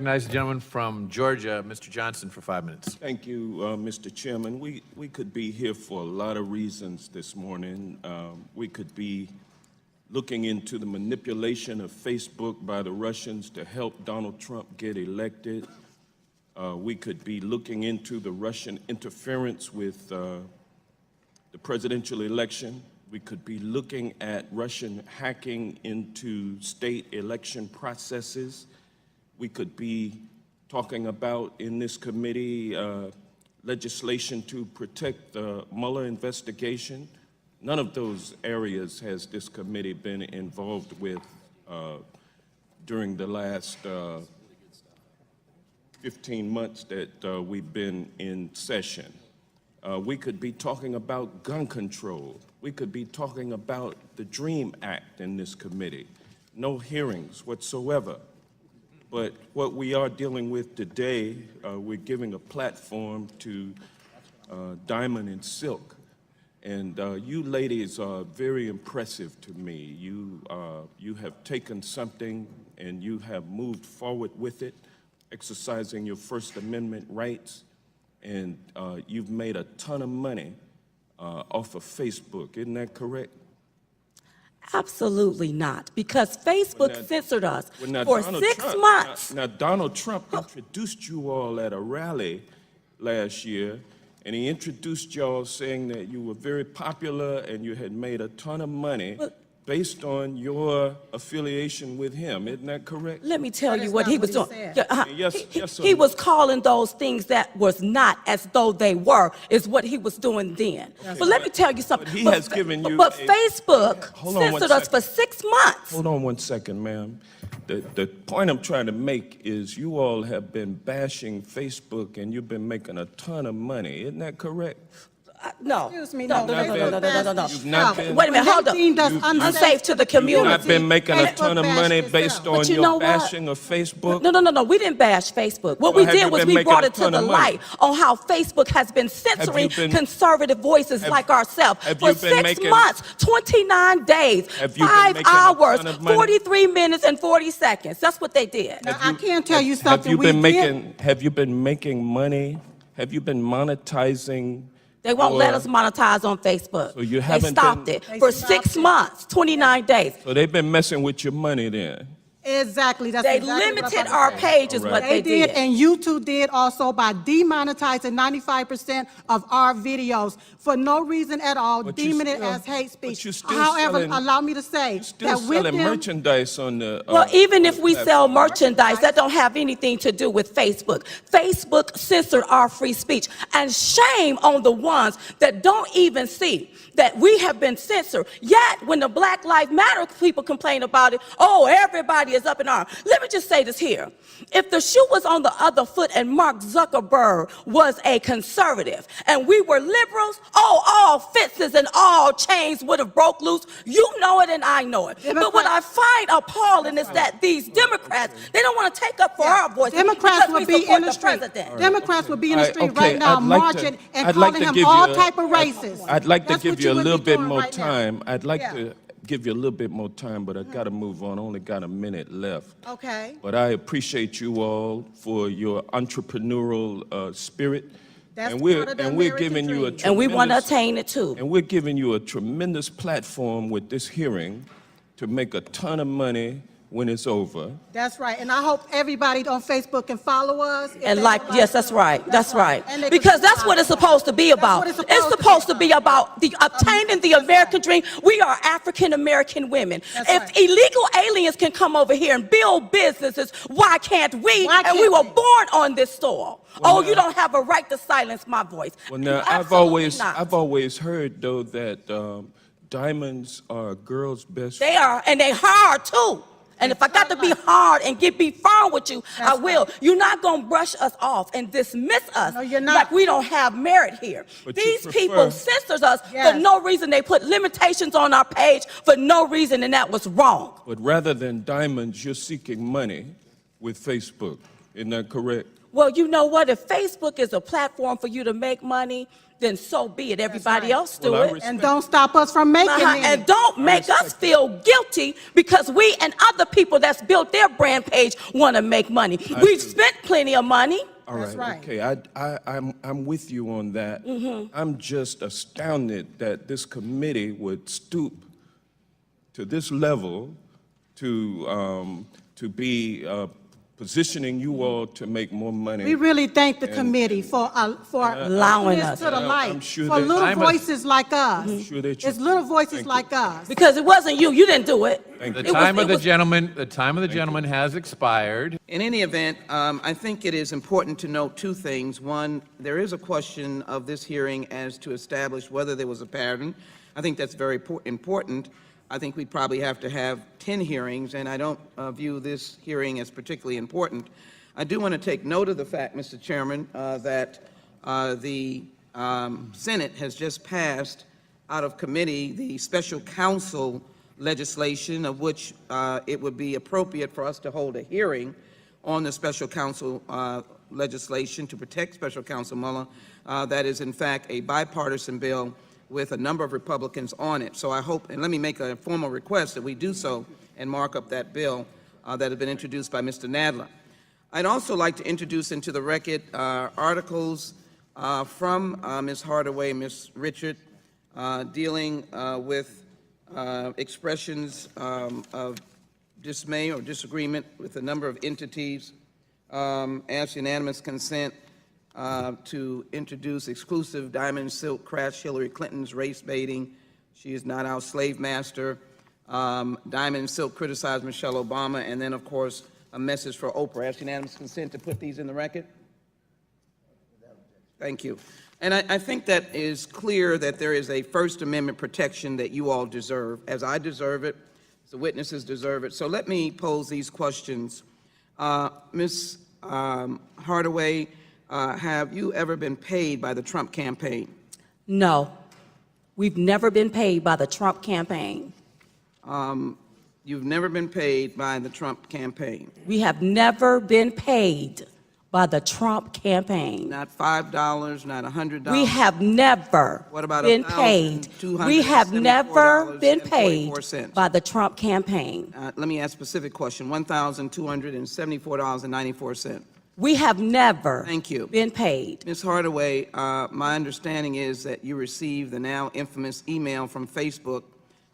recognize the gentleman from Georgia, Mr. Johnson, for 5 minutes. Thank you, Mr. Chairman. We could be here for a lot of reasons this morning. We could be looking into the manipulation of Facebook by the Russians to help Donald Trump get elected. We could be looking into the Russian interference with the presidential election. We could be looking at Russian hacking into state election processes. We could be talking about in this committee legislation to protect the Mueller investigation. None of those areas has this committee been involved with during the last 15 months that we've been in session. We could be talking about gun control. We could be talking about the DREAM Act in this committee. No hearings whatsoever. But what we are dealing with today, we're giving a platform to Diamond and Silk. And you ladies are very impressive to me. You have taken something and you have moved forward with it, exercising your First Amendment rights. And you've made a ton of money off of Facebook. Isn't that correct? Absolutely not, because Facebook censored us for Donald 6 Trump, months. Now, Donald Trump introduced you all at a rally last year, and he introduced y'all saying that you were very popular and you had made a ton of money based on your affiliation with him. Isn't that correct? Let me tell you what he was doing. Yes, He was calling those things that was not as though they were, is what he was doing then. But let me tell you something. But he has given you But Facebook censored us for 6 months. Hold on one second, ma'am. The point I'm trying to make is you all have been bashing Facebook and you've been making a ton of money. Isn't that correct? No. Excuse me, No. no. You've not been, Wait a minute, hold up. Unsafe to the community. you've not been making a ton of money based on you know your what? bashing of Facebook? No. We didn't bash Facebook. What Well, we did was we brought it to ton the of money? light on how Facebook has been censoring conservative voices like ourselves for 6 months, 29 days, 5 hours, 43 minutes, and 40 seconds. That's what they did. Now, I can tell you something. Have you been making money? Have you been monetizing? They won't let us monetize on Facebook. So you They haven't stopped been- it for 6 months, 29 days. So they've been messing with your money then? Exactly. That's They exactly what I'm limited about to our say. page is All what right. they did. And YouTube did also by demonetizing 95% of our videos for no reason at all, But you deeming it still- as hate but speech. you're still However, selling- allow me to say You're still that with selling them, merchandise on the... Well, even if we sell platform. merchandise, that don't have anything to do with Facebook. Facebook censored our free speech. And shame on the ones that don't even see that we have been censored. Yet, when the Black Lives Matter people complain about it, oh, everybody is up in arms. Let me just say this here. If the shoe was on the other foot and Mark Zuckerberg was a conservative and we were liberals, oh, all fences and all chains would have broke loose. You know it and I know it. But what I find appalling is that these Democrats, they don't want to take up for our voice. Democrats because would we be support in the street. president. Democrats would be in the street Okay, right now I'd like marching to- and I'd like calling to him give all you a- type of racist. I'd like to That's give what you a would little be bit doing more right now. time. I'd like Yeah. to give you a little bit more time, but I got to move on. I only got a minute left. Okay. But I appreciate you all for your entrepreneurial spirit. That's and we're part of the and we're American giving you a dream. And we want to tremendous- attain it too. And we're giving you a tremendous platform with this hearing to make a ton of money when it's over. That's right. And I hope everybody on Facebook can follow us. if And they like, would yes, to. that's right. That's right. And they can Because that's subscribe. what it's supposed to be about. That's what It's supposed to be about the obtaining the American dream. We are African American women. That's If right. illegal aliens can come over here and build businesses, why can't we? Why And we can't were we? born on this soil. Well, Oh, now- you don't have a right to silence my voice. Well, now I've Absolutely not. always heard though that diamonds are a girl's best. They are, and they hard too. And if I got to be hard and be firm with you, I will. You're not going to brush us off and dismiss us No, you're not. like we don't have merit here. But you These prefer- people censors us Yes. for no reason. They put limitations on our page for no reason, and that was wrong. But rather than diamonds, you're seeking money with Facebook. Isn't that correct? Well, you know what? If Facebook is a platform for you to make money, then so be it. Everybody right. else do Well, I it. respect- And don't stop us from making it. And don't make us feel guilty because we and other people that's built their brand page want to make money. We've spent plenty of money. All That's right. Okay, I'm with you on that. I'm just astounded that this committee would stoop to this level to be positioning you all to make more money. We really thank the committee for Allowing this us. to the light, I'm sure for that- little I'm a- voices like us. sure that you- It's little voices Thank you. like us. Because it wasn't you. You didn't do it. Thank The you. It was- time of it the was- gentleman has expired. In any event, I think it is important to note two things. One, there is a question of this hearing as to establish whether there was a pattern. I think that's very important. I think we probably have to have 10 hearings, and I don't view this hearing as particularly important. I do want to take note of the fact, Mr. Chairman, that the Senate has just passed out of committee the special counsel legislation, of which it would be appropriate for us to hold a hearing on the special counsel legislation to protect Special Counsel Mueller. That is, in fact, a bipartisan bill with a number of Republicans on it. So I hope, and let me make a formal request that we do so and mark up that bill that has been introduced by Mr. Nadler. I'd also like to introduce into the record articles from Ms. Hardaway and Ms. Richard dealing with expressions of dismay or disagreement with a number of entities. Ask unanimous consent to introduce exclusive diamond silk crash Hillary Clinton's race baiting. She is not our slave master. Diamond silk criticized Michelle Obama, and then, of course, a message for Oprah. Ask unanimous consent to put these in the record. Thank you. And I think that is clear that there is a First Amendment protection that you all deserve, as I deserve it, as the witnesses deserve it. So let me pose these questions. Ms. Hardaway, have you ever been paid by the Trump campaign? No. We've never been paid by the Trump campaign. You've never been paid by the Trump campaign? We have never been paid by the Trump campaign. Not $5, not $100? We have never What about been paid. We have never been paid $1,274.44? by the Trump campaign. Let me ask a specific question. $1,274.94. We have never Thank you. been paid. Ms. Hardaway, my understanding is that you received the now infamous email from Facebook,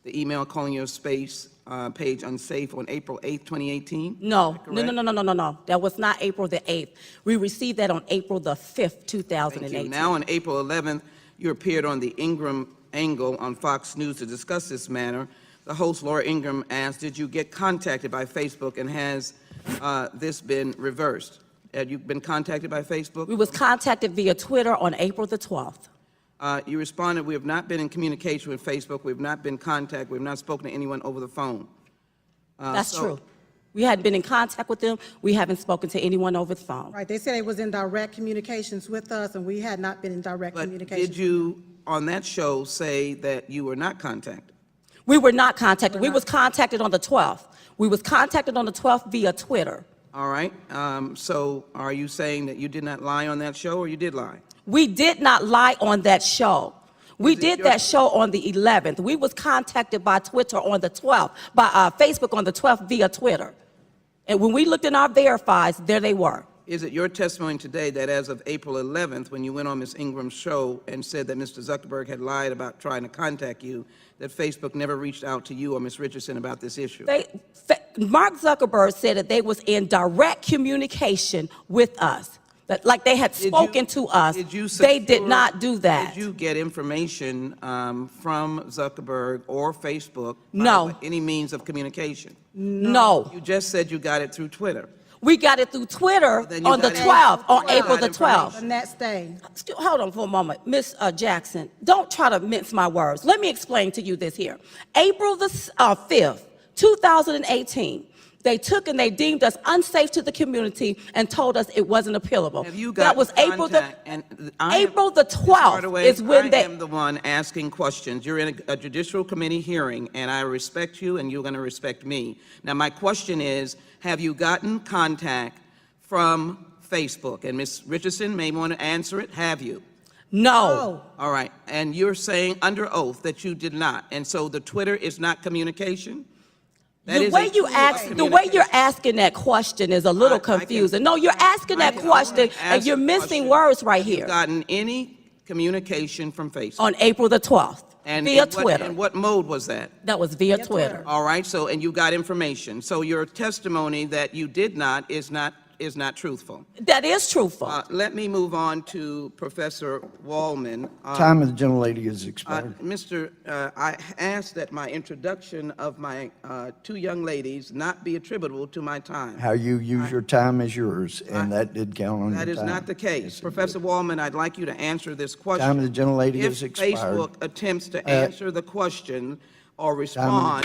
the email calling your space page unsafe on April 8th, 2018? No, Is that no. That was not April the 8th. We received that on April the 5th, Thank 2018. you. Now, on April 11th, you appeared on the Ingram Angle on Fox News to discuss this matter. The host, Laura Ingram, asked, did you get contacted by Facebook, and has this been reversed? Have you been contacted by Facebook? We was contacted via Twitter on April the 12th. You responded, we have not been in communication with Facebook, we have not been contacted, we have not spoken to anyone over the phone. That's so- true. We hadn't been in contact with them. We haven't spoken to anyone over the phone. Right, they said it was in direct communications with us, and we had not been in direct But communication. did you, on that show, say that you were not contacted? We were not contacted. We was contacted on the 12th. We was contacted on the 12th via Twitter. All right, so are you saying that you did not lie on that show, or you did lie? We did not lie on that show. We it did your- that show on the 11th. We was contacted by Twitter on the 12th, by Facebook on the 12th via Twitter. And when we looked in our verifies, there they were. Is it your testimony today that as of April 11th, when you went on Ms. Ingram's show and said that Mr. Zuckerberg had lied about trying to contact you, that Facebook never reached out to you or Ms. Richardson about this issue? Mark Zuckerberg said that they was in direct communication with us, that like they had Did you- spoken to us. did you They did secure- not do that. Did you get information from Zuckerberg or Facebook? No. By any means of communication? No. You just said you got it through Twitter. We got it through Twitter then you on the got it- 12th, on you got April the information. 12th. The next day. Hold on for a moment. Ms. Jackson, don't try to mince my words. Let me explain to you this here. April the 5th, 2018, they took and they deemed us unsafe to the community and told us it wasn't appealable. Have you That got was April the, contact? And I am- April the Ms. 12th Hardaway, is when I they, am the one asking questions. You're in a judicial committee hearing, and I respect you, and you're going to respect me. Now, my question is, have you gotten contact from Facebook? And Ms. Richardson may want to answer it. Have you? No. All right. And you're saying under oath that you did not. And so the Twitter is not communication? That The is way a you tool of ask, the way communication. you're asking that question is a little I can- confusing. No, you're asking I that can question only and ask you're the missing question. words right Have you here. gotten any communication from Facebook? On April the 12th, And via in what- Twitter. In what mode was that? That was via Twitter. All right, so, and you got information. So your testimony that you did not is not truthful. That is truthful. Let me move on to Professor Wallman. Time of the gentlelady has expired. I asked that my introduction of my two young ladies not be attributable to my time. How you use your time is yours, and that did count on your time. That is not the case. Yes, it Professor did. Wallman, I'd like you to answer this question. Time of the gentlelady If has expired. Facebook attempts to answer the question or respond